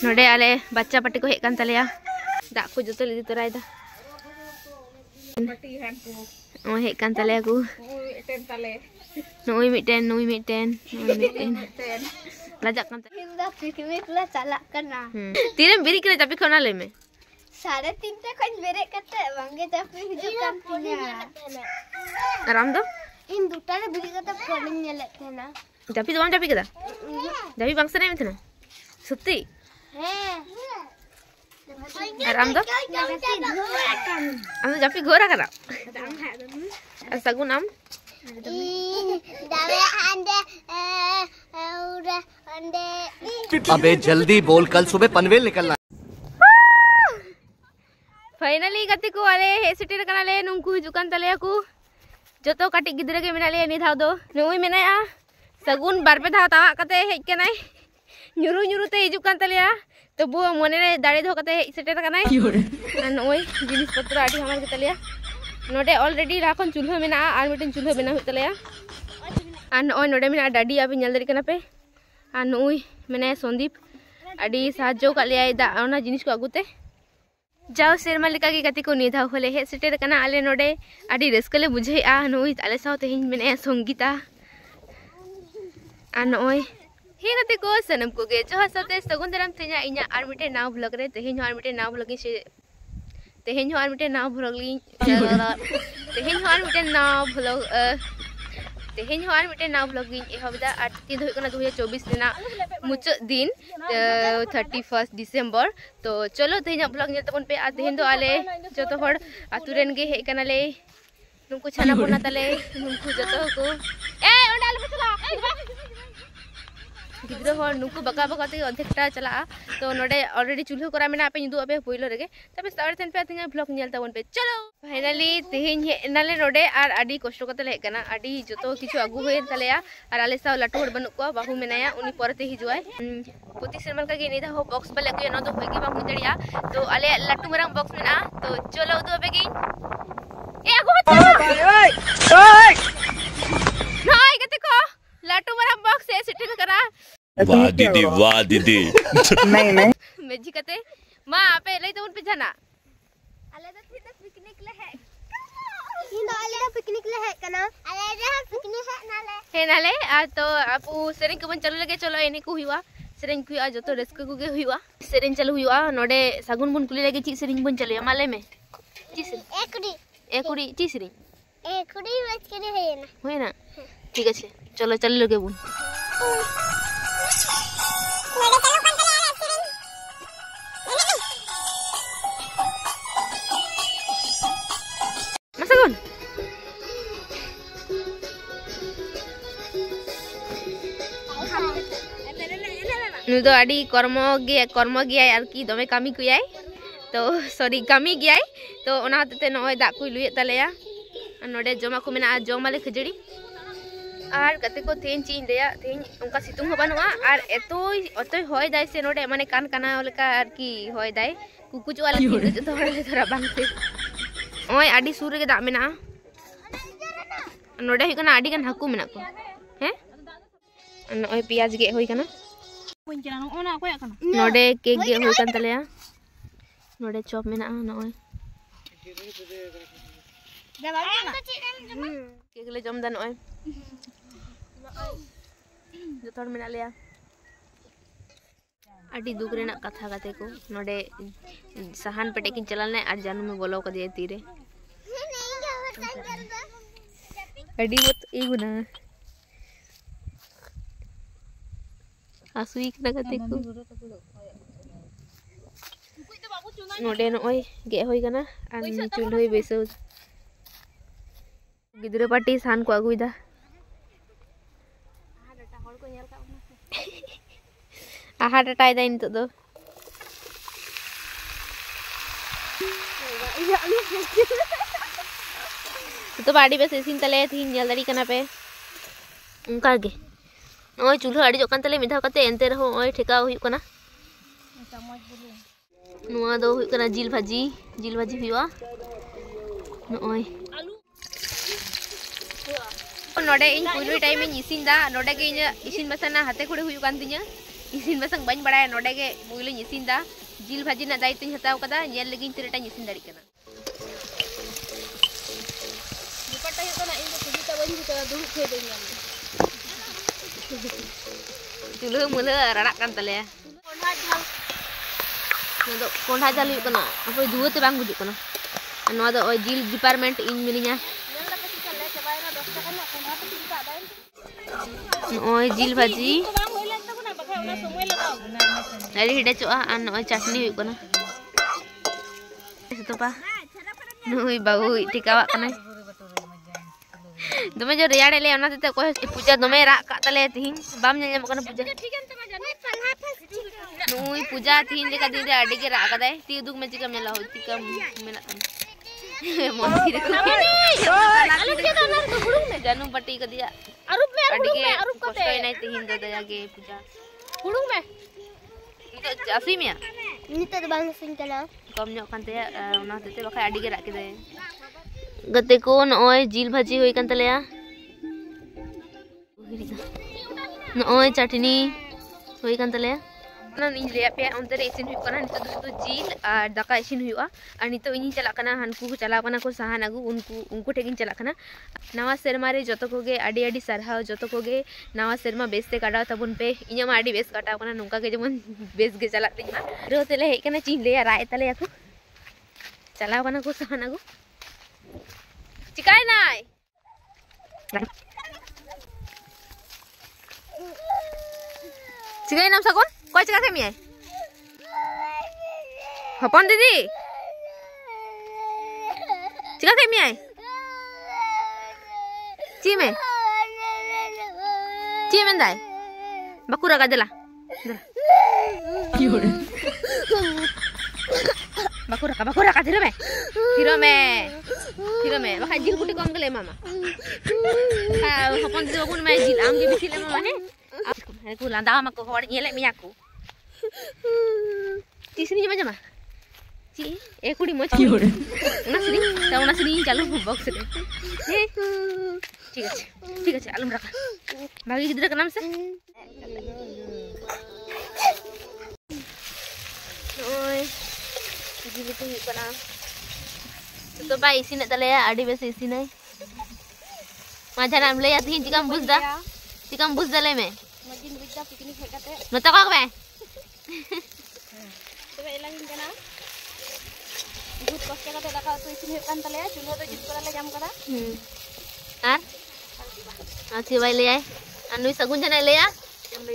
नोडे आले बच्चा पट्टी को हेकन तलेया दाग को जोतो लिदि तोरायदा ओ हेकन तलेया को नुई मिटेन लajak kan हिंदा पिकनिक ला चलाक करना तीरे बिरी करे tapi खोना ले में 3:30 खन बेरे कते वांगे tapi हिजुक kan punya आराम दो इन दुटा रे बिरी कते फोन नेले थेना tapi doang tapi kata tapi bangsa ne में सत्ती हे आराम दो हम tapi घोरा करा सगुन नाम अबे जल्दी बोल, कल सुबह पनवेल निकलना। फाइनली गति को आले हे सिटी कना ले नुंकु हिजुकान तलेया को जतो काटी गिदरे के मेना ले नि धाव दो नुई मेनाया सगुन बारपे धाव तावा कते हेज केनाय nyuruh te हिजुकान तलेया तो बु मने रे दाड़ी धो कते हेज सेटर कनाय नुई जिनिस पत्र आडी हमर के तलेया नोडे ऑलरेडी राखन चूल्हा मेना आर मिटन चूल्हा बना हुई तलेया आर नोय नोडे मेना डाडी आपे नेल दरी कना पे आर नुई मेने संदीप आडी साहाज्य का लिया दा ओना जिनिस को आगुते जाओ सेरमा लेका की गति को निधा होले हे सेटेर कना आले नोडे आडी रेस्कले बुझे आ नुई आले साव तेहिन मेने संगीता आर नोय हे गति को सनम को गे जो हसते सगुन दराम तेजा इना आर मिटे नाव ब्लॉग रे तेहिन आर मिटे नाव ब्लॉगिंग से तेहेन आर मिटे नाव भ्लॉगिंग तेहेन आर मिटे नाव भ्लॉगिंग एहबदा आर दिन हो कना 2024 दिना मुचाद दिन 31 डिसेम्बर तो चलो तेहेन भ्लॉग नेल तबन पे आ तेहेन दो आले जतो हर आतुरेन गे हे कना ले नुंकु छाना पोना तले नुंकु जतो को ए ओंडाल बचला गिद्रो हर नुकु बका बका ते अधेकटा चला तो नोडे ऑलरेडी चूल्हा करा मेना पे निदु अपे पोइलो रेगे तबे सारे तेन पे तिंगा ब्लॉग नेल तबन पे चलो फाइनली तेहेन हे नाले नोडे आर आडी कष्ट कते ले कना आडी जतो किछु आगु होय तलेया आर आले साव लाटू हर बनु को बाहु मेनाया उनी परते हिजुआय पोती शर्मा का गे निदा हो बॉक्स बले को न तो होगी बा मुदड़िया तो आले लाटू मरंग बॉक्स मेना तो चलो दो अबे गे ए आगु ओय नाय कते को लाटू मरंग बॉक्स से सिटी में करा वाह दीदी नहीं मेजी कते मां आपे ले तो उन पे जाना आले तो पिकनिक ले है हिंदा आले पिकनिक ले है कना आले पिकनिक है नाले आ तो आपू सेरेन को बन चलो लगे चलो एने को हुआ सेरेन को आ जतो रेस्को को गे हुआ सेरेन चलो हुआ नोडे सागुन बन कुली लगे ची सेरेन बन चले माले में ची सेरेन एकुड़ी ची सेरेन एकुड़ी बच के है ना ठीक है चलो चल लगे बुन Masagun नुदो आडी कर्म गया आर की दमे कामी कुयाय तो सॉरी कामी गया तो ओना हते नय दा को लुये तलेया नोडे जमा को मेना जमाले खजड़ी आर कते को तेन चीन देया तेन उनका सितुंग हो बानुआ आर एतोय होय दाय से नोडे माने कान काना लेका आर की होय दाय कुकुच वाला की जतो हड़े थोड़ा बांगते ओय आडी सुर गे दा मेना नोडे ही कना आडी कन हाकू मेना को हैं ओय प्याज गे होय कना नोडे केक गे होय कन तलेया नोडे चॉप मेना नोय केक ले जम दा नोय जोथोर मेना लिया आडी दुख रेना कथा गाते को नोडे सहान पेटे किन चलाने आर जानू में बोलो कदे तीरे आडी मत इगुना आसुई कना गाते को नोडे नोय गे होई कना आर चुल होई बेसो गिदरे पार्टी सान को आगुइदा आहा टाटाय दा नितो दो तो बाड़ी बस इसिन तले थी नेल दाड़ी कना पे उनका गे ओय चूल्हा आड़ी जोकान तले मिधा कते एंते रहो ओय ठेका हुई कना नुआ दो हुई कना जिल भाजी हुआ ओय नोडे इन पुलुई टाइम इन इसिन दा नोडे के इन इसिन मसाना हाथे खुड़े हुई कान तिया इसिन बसंग बन बड़ा नोडे के बुइलिन इसिन दा जिल भाजी ना दायित्व हताव कदा नेल लगिन तिरेटा इसिन दाड़ी कना दुपट्टा हे कना इन सुजिता बनि कदा दुरु खे देनी चुलह मुलह राड़ा kan tale कोंढा जाल हुई कना अपोय दुवते बांग बुजुक कना नोआ दो ओय जिल डिपार्टमेंट इन मिनिया ओय जिल भाजी dari hida coa an oy chutney huyu kana itu pa nui bagu tikawa kana dome jo reyade le ona tete ko puja dome ra ka tale tihin bam nyam kana puja nui puja tihin leka din de adi ke ra ka dai ti duk me chikam nyala ho tikam mena monti re ko alu ke danar ko hurung me janu patti ka dia arup me arup ko te nai tihin do daya ge puja hurung me asli mia ini tuh bang sing kana कम ᱧᱚᱜ ᱠᱟᱱ ᱛᱮᱭᱟ ᱚᱱᱟ ᱦᱚᱛᱮ ᱛᱮ ᱵᱟᱠᱷᱟᱡ ᱟᱹᱰᱤ ᱜᱮ ᱨᱟᱜ ᱠᱮᱫᱟᱭ ᱜᱟᱛᱮ ᱠᱚ ᱱᱚᱜᱼᱚᱭ ᱡᱤᱞ ᱵᱷᱟᱹᱡᱤ ᱦᱩᱭ ᱠᱟᱱ ᱛᱟᱞᱮᱭᱟ ᱱᱚᱜᱼᱚᱭ ᱪᱟᱴᱱᱤ ᱦᱩᱭ ᱠᱟᱱ ᱛᱟᱞᱮᱭᱟ ᱚᱱᱟ ᱤᱧ ᱞᱟᱹᱭᱟᱫ ᱯᱮᱭᱟ ᱚᱱᱛᱮ ᱨᱮ ᱤᱥᱤᱱ ᱦᱩᱭᱩᱜ ᱠᱟᱱᱟ ᱱᱤᱛᱚᱜ ᱫᱚ ᱥᱩᱫᱷᱩ ᱡᱤᱞ ᱟᱨ ᱫᱟᱠᱟ ᱤᱥᱤᱱ ᱦᱩᱭᱩᱜᱼᱟ ᱟᱨ ᱱᱤᱛᱚᱜ ᱤᱧᱤᱧ ᱪᱟᱞᱟᱜ ᱠᱟᱱᱟ ᱦᱟᱱᱠᱩ ᱠᱚ ᱪᱟᱞᱟᱣ ᱠᱟᱱᱟ ᱠᱚ ᱥᱟᱦᱟᱱ ᱟᱹᱜᱩ ᱩᱱᱠᱩ ᱴᱷᱮᱱ ᱜᱤᱧ ᱪᱟᱞᱟᱜ ᱠᱟᱱᱟ ᱱᱟᱣᱟ ᱥᱮᱨᱢᱟ ᱨᱮ ᱡᱚᱛᱚ ᱠᱚᱜᱮ ᱟᱹᱰᱤ ᱟᱹᱰᱤ ᱥᱟᱨᱦᱟᱣ ᱡᱚᱛᱚ ᱠᱚᱜᱮ ᱱᱟᱣᱟ ᱥᱮᱨᱢᱟ ᱵᱮᱥ ᱛᱮ ᱠᱟᱴᱟᱣ ᱛᱟᱵᱚᱱ ᱯᱮ ᱤᱧᱟᱹᱜ ᱢᱟ ᱟᱹᱰᱤ ᱵᱮᱥ ᱠᱟᱴᱟᱣ ᱠᱟᱱᱟ ᱱᱚᱝᱠᱟ ᱜᱮ ᱡᱮᱢᱚन ᱵᱮᱥ ᱜᱮ ᱪᱟᱞᱟᱜ ᱛᱤᱧ ᱢᱟ ᱨᱚ ᱛᱮᱞᱮ ᱦᱮᱡ ᱠᱟᱱᱟ ᱪᱮᱫ ᱤᱧ ᱞᱟᱹᱭᱟ ᱨᱟᱜ ᱮᱫ ᱛᱟᱞᱮᱭᱟ ᱠᱚ चलाव कना को सहन आगु चिकाय नाय चिकाय नाम सकोन कोई चिका केमिया हपन दीदी चिका केमिया ची में दाय बकुरा का दला bakura ka thiro me bakha jil kuti kom gele mama hopon do gun me jil am ge bisile mama he ku landa ma ko hor nyele mi aku ti sini jama ci e kudi mo ci una sini chalu box re ঠিক আছে আলম রাখা বাকি গিদরা কা নাম সে ওই जिल को हुकना तो बा इसिन तलेया आडी बेस इसिनय माझा नाम ले आती चिकम बुझदा ले में मजिन बुझदा पिकनिक हे काते नता का बे तबे एलागिन कना बहुत कष्ट काते दाका तो इसिन हे कान तलेया चुलो तो जित करले जाम करा आर आछि भाई ले आय अनुई सगुन जना ले आ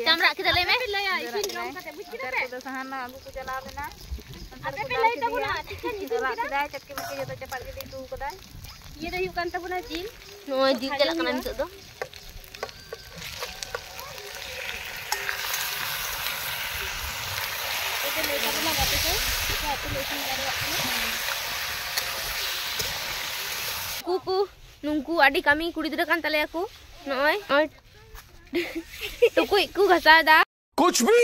जाम राख दले में ले आ इसिन जम काते बुझ के तो सहाना आगु को चला देना अबे पहले तो बोला चिकन निरा किदा चटके मके जतो चपाट के दू कदा ये दही कान तबना जिल नो जिल चला कना नितो दो एते ले तबना गाते को साथे लेसन करे कुकु नुंकु आडी कमी कुड़ी दरा कान तले aku नय तो कोई को घसा दा कुछ भी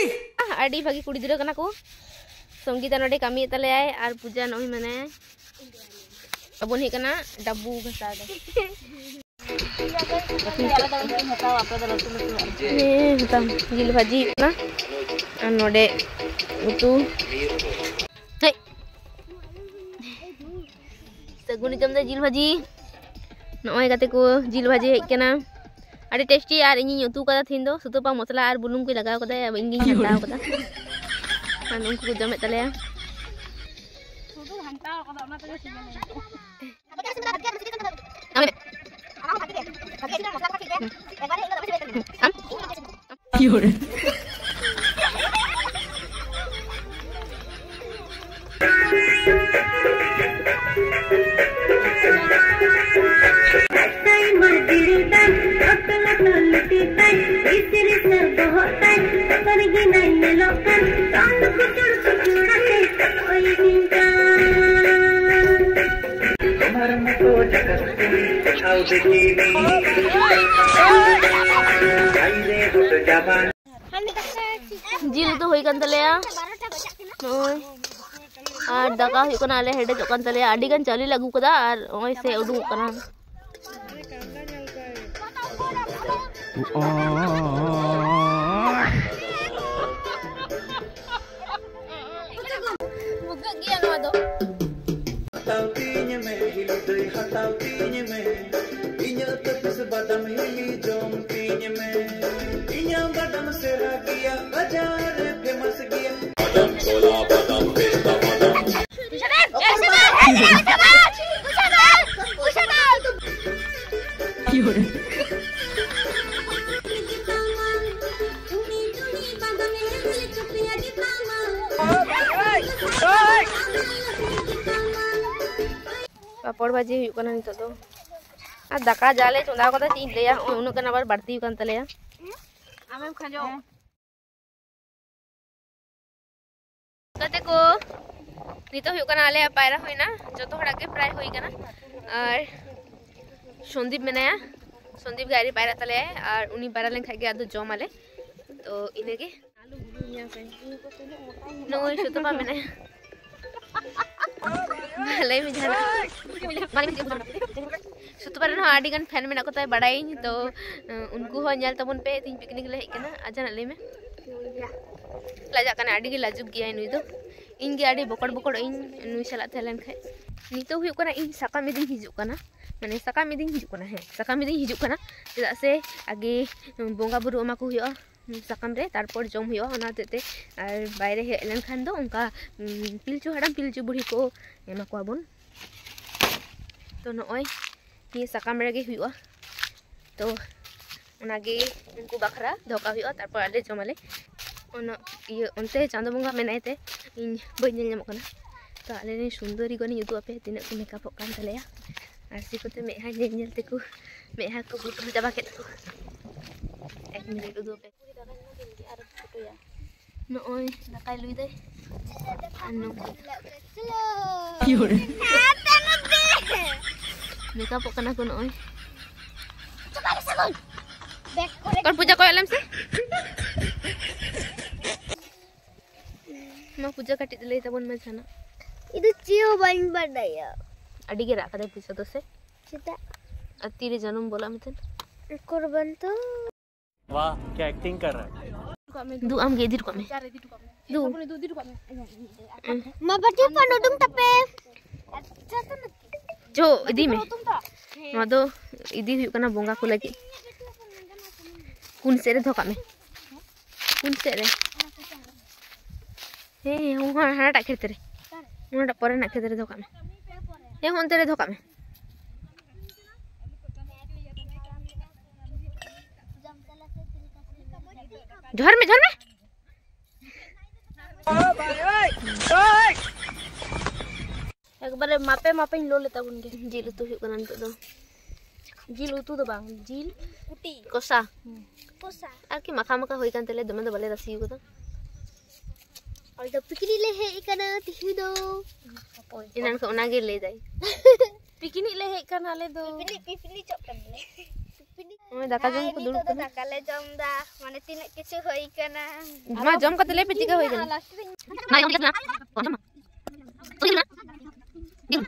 आडी भागी कुड़ी दरा कना को संगीता नोडे कमी तले आय आर पूजा नोई माने अबोन हे कना डब्बू घसा दे हताम जिल भाजी ना आर नोडे उतु हे सगुनी जमदा जिल भाजी नोय गाते को जिल भाजी हे कना आडी टेस्टी आर इनी उतु कदा थिन दो सुतोपा मसला आर बुलुंग को लगाव कदा अब इंगी हटाव कदा kan unku jamet tale ya sudu hantar kada ona tale sigan जिल तो होई कान तले या ओय आर दाका हुई कना ले हेडे जो कान तले आडी गान चाली लागू कदा आर ओय से उडू कना भुगत गया नवा दो पापड़ भाजी हुई कना नितो दो आ दाका जाले चोंदा कदा तीन लेया उनु कना बार बढ़ती कन तलेया आमेम खाजो कते को नितो हुई कना आले पायरा होइना जतो हड़ा के प्राय होई कना और संदीप मेनाया संदीप गाड़ी पायरा तले और उनी पायरा लेन खागे आदो जम आले तो इनेगे आलू बुनिया पे नोय सुतपा मेनाया भले में जाना सुतुपार ना आडी गन फैन में ना कोताय बड़ाई तो उनको हो नेल तबन पे तीन पिकनिक ले हेकना आजा ले में लाजा कना आडी गे लाजुक गया नुई दो इन गे आडी बकड़ बकड़ इन नुई सला थेलन खाय नितो हुई कना इन सका में दिन हिजु कना माने सका में दिन हिजु कना है सका में दिन हिजु कना चेदा से आगे बोंगा बुरु अमा को हुयो साकाम रे तारपर जम हुयो ओना तेते और बाहरे हेलन खान दो उनका पिलचु हड़ाम पिलचु बुढ़ी को एमा को आबन तो नय ये साकाम रेगे हुयो तो ओनागे उनको बखरा धोका हुयो तारपर आले जमाले ओना ये ओनते चांदो बंगा मेनायते इन बइन नेल ᱧᱟᱢᱚᱜ कना तो आले रे सुंदरी गनी उदु आपे तिना को मेकअप कान तलेया आरसी कोते मेहा नेल नेल तेको मेहा को गुट जाबा के तको एक मिनट उदु आपे नोय नाकाय लुई दे अनु योरे मेकअप कना को नोय कर पूजा को आलम से मा पूजा काटी दले तबन मा जाना इदु चियो बन बडया अडी गे राखा दे पूजा तो से चिता अतीरे जन्म बोला मितन कुर्बान तो वाह क्या एक्टिंग कर रहा है दु आम गे दिर को में दु मा बटी पनुदुम तपे जो इदी में नो दो इदी हुई कना बोंगा को लगी कुन से रे धोका में कुन से रे हे हम हाटा खेते रे उनटा परे ना खेते रे धोका में हे होन तेरे धोका में झर में एक बार मापे मापे लो लेता बुनगे जिल उतु हुई कना नितो दो जिल उतु दो बांग जिल उटी कोसा पोसा आकि माखा माखा होई कान तेले दमे दो बले रसी को तो और जब पिकनी ले हे इकना तिहु दो इनान को ओनागे ले जाई पिकनिक ले हे कना ले दो पिकनी चोक करले ओय दाका जम को दुड़ को दाका ले जम दा माने तिने किछु होई कना मा जम कते ले पिटिका होई गना मा यम केतना जम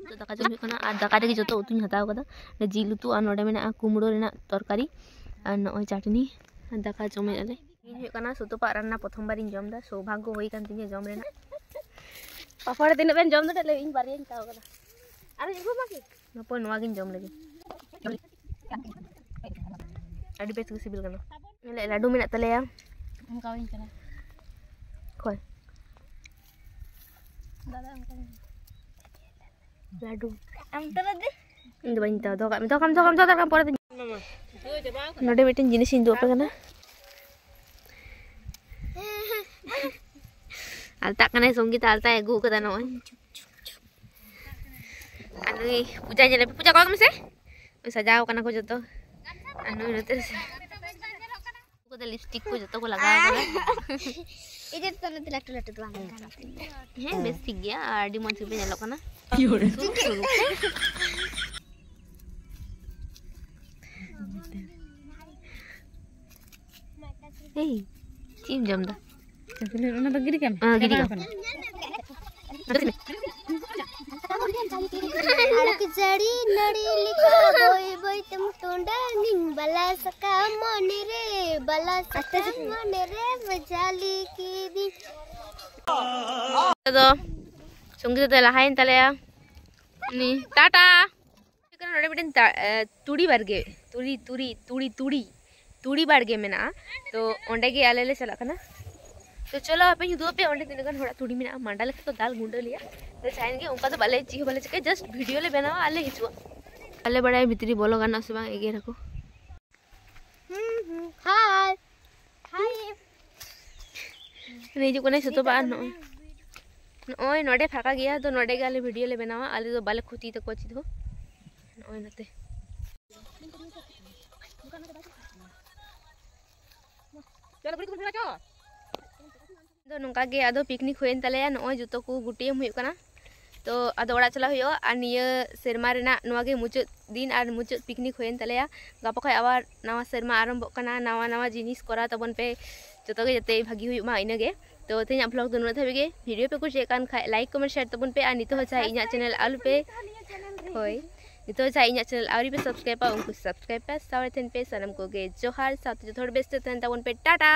तो दाका जम कना आ दाका रे जतो उतुन हताव कदा जिल उतु आ नोडे मेना कुमड़ो रेना तरकारी आ नय चटनी दाका जमे आले इन हुई कना सुतुपा रान्ना प्रथम बार इन जम दा सौभाग्य होई कान तिने जम रेना पापड़ दिन बेन जम दे ले इन बार इन ताव कदा अरे इगो माकी नपो नवा गिन जम लगे अड़ी बेस के सिबिल कना ले लाडू मेना तलेया उनका वइन कना कोय दादा उनका लाडू am tara de इन दो बइन ताव दो काम परे नोडे मिटन जिनिस इन दो पे कना आलता कना संगीत आलता एगु कदा नय अनु पूजा जले पूजा को से सजाओ कना को जतो अनु नते से को दे लिपस्टिक को जतो को लगाओ कना इधर तो न लट्टू लट्टू तो है बेस ठीक गया आडी मन पे नेलो कना ए चिम जमदा ना तो गिरी काम गिरी काम अड़क जड़ी नड़ी लिखा बोई बोई तुम टोंडा निंग बला सका मोने रे बला सका मोने रे बजाली की दी तो संगीत तो लहाइन तलेया नी टाटा नोडे मिटन तुड़ी बारगे तुड़ी तुड़ी तुड़ी तुड़ी तुड़ी बारगे मेना तो ओंडे गे आले ले चला कना तो चलो आप युदो पे ओंडे तिनगान होड़ा तुड़ी मेना मांडा लेके तो दाल गुंडा लिया तो चाहेंगे उनका तो बाले चीह बाले चके जस्ट वीडियो ले बनावा आले हिचुआ आले बड़ा भितरी बोलो गाना से बांग एगे रखो हाय हाय नहीं जो कोने सुतो बा ओय नोडे फाका गया तो नोडे गे आले वीडियो ले बनावा आले तो बाले खुती तक कोची दो ओय नते चलो बड़ी कुछ चो तो नोंका गे आदो पिकनिक होयन तलेया नोय जुतो को गुटियम हुयो कना तो आदो ओड़ा चला हुयो आ निया सेरमा रेना नोवा गे मुचाद दिन और मुचाद पिकनिक होयन तलेया गापा खय आबार नवा सेरमा आरंभ कना नवा नवा जिनिस करा तबन पे जतो गे जते भागी हुयो मा इनागे तो तेना ब्लॉग दो नुना थाबे गे वीडियो पे कुछ एकान खाय लाइक कमेंट शेयर तबन पे आ नितो हो चाहे इना चैनल आलु पे होय नितो चाहे इना चैनल आवरी पे सब्सक्राइब पा उनको सब्सक्राइब पे सावरे थेन पे सनम को गे जोहार साथ जो थोड़ बेस्ट तन तबन पे टाटा।